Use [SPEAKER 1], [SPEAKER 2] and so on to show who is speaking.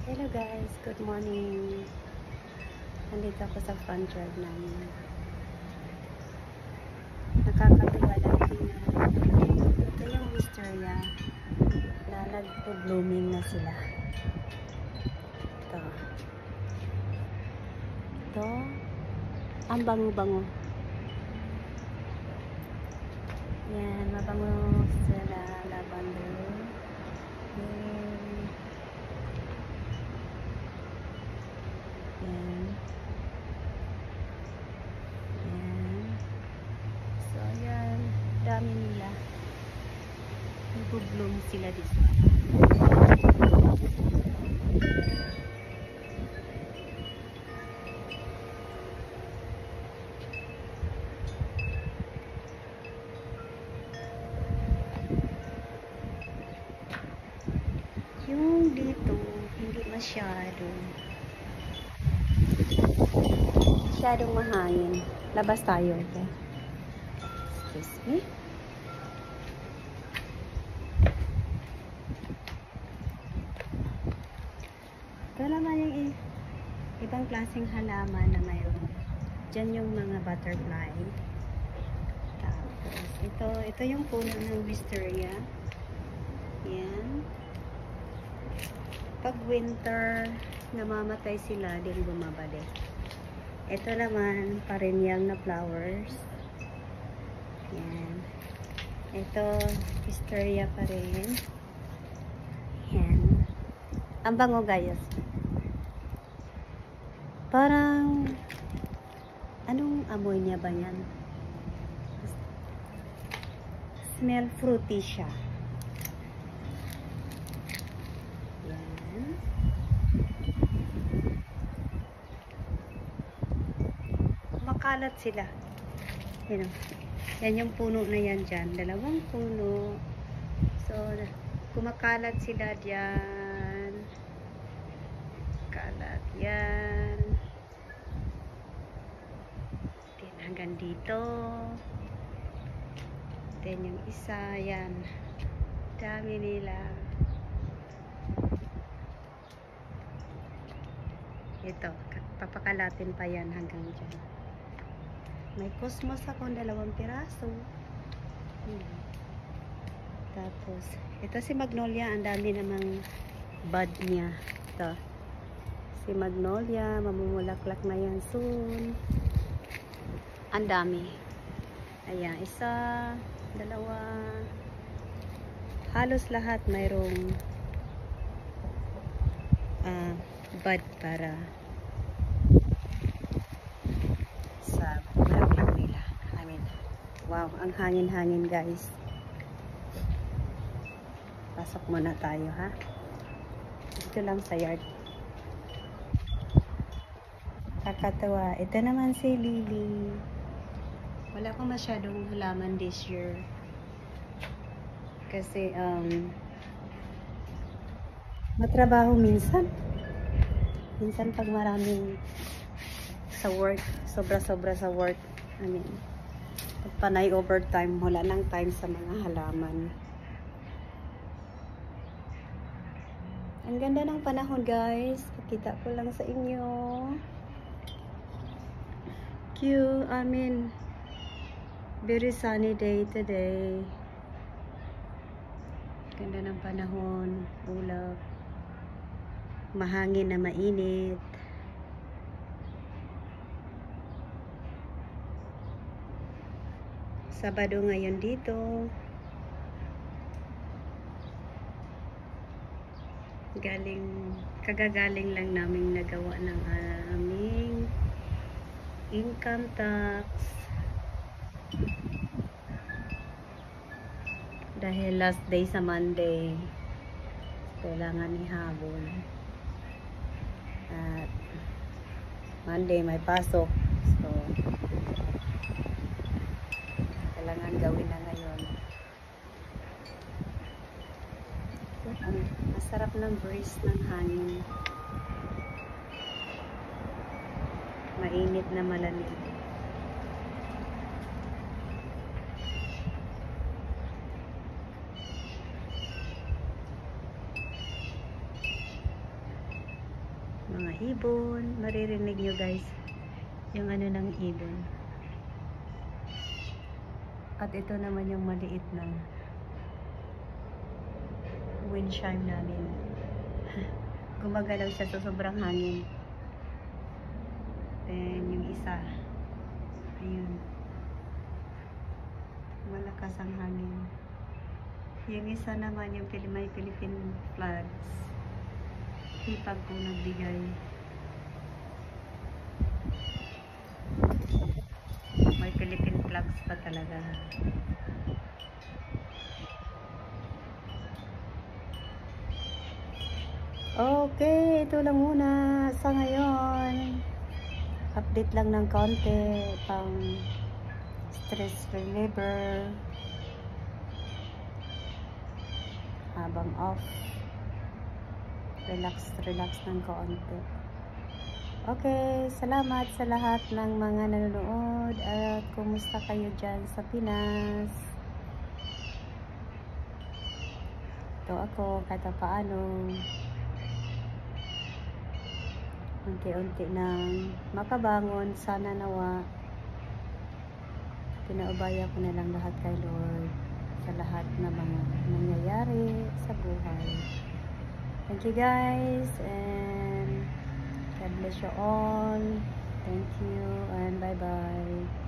[SPEAKER 1] Hello guys, good morning. Nandito ako sa front yard namin. Nakakatuwa lang tingnan. Ito yung wisteria na nagpo-blooming na sila. Ito. Ito. Ang bango-bango. Yan, mabango sila, lavender. Yan. So, ayan. Dami nila. Nag-bloom sila dito. Yung dito, hindi masyadong mahangin. Labas tayo, okay? Excuse me. Ito naman yung ibang klaseng halaman na mayroon. Diyan yung mga butterfly. Tapos, ito yung puno ng wisteria. Yan. Pag winter, namamatay sila, din bumabalik. Ito naman, perennial na flowers. Yan. Ito, wisteria pa rin. Yan. Ang bango, guys. Parang, anong amoy niya ba yan? Smell fruity siya. Yan. Makalat sila. Yan o. Yan yung puno na yan dyan. Dalawang puno. So, kumakalat sila dyan. Kalat yan. Then, hanggang dito. Then, yung isa, yan. Dami nila. Ito, papakalatin pa yan hanggang dyan. May cosmos akong 2 piraso. Tapos, ito si magnolia, ang dami namang bud niya. Ito, si magnolia, mamumulaklak na yan soon. Ang dami. Ayan, isa, dalawa, halos lahat mayroong bud para sa bulaklak nila. Wow, ang hangin-hangin guys. Pasok muna tayo ha. Dito lang sa yard. Kakatawa. Ito naman si Lily. Wala akong masyadong halaman this year. Kasi matrabaho minsan. Minsan pag maraming sa work, sobra-sobra sa work. Pag panay overtime, wala nang time sa mga halaman. Ang ganda ng panahon guys. Pakita ko lang sa inyo. Very sunny day today. Ganda ng panahon. Ulap. Mahangin na mainit. Sabado ngayon dito. Kagagaling lang namin nagawa ng aming income tax. Dahil last day sa Monday, kailangan ihabol. At Monday may pasok. So, kailangan gawin na ngayon. Masarap ng breeze ng hangin. Mainit na malamig. mga ibon. Maririnig nyo guys yung ano ng ibon. At ito naman yung maliit na wind chime namin. Gumagalaw siya sa sobrang hangin. Then yung isa, ayun, malakas ang hangin. Yung isa naman yung may Philippine flags. Hipag ko nagbigay. May Philippine flags pa talaga. Okay, ito lang muna sa ngayon. Update lang ng konti pang stress reliever habang off. Relax ng konti. Okay, salamat sa lahat ng mga nanonood at kumusta kayo dyan sa Pinas. Ito ako kahit paano unti-unti nang makabangon. Sana nawa pinaubaya ko na lang lahat kay Lord sa lahat na mga nangyayari sa buhay. Thank you guys, and God bless you all. Thank you and bye bye.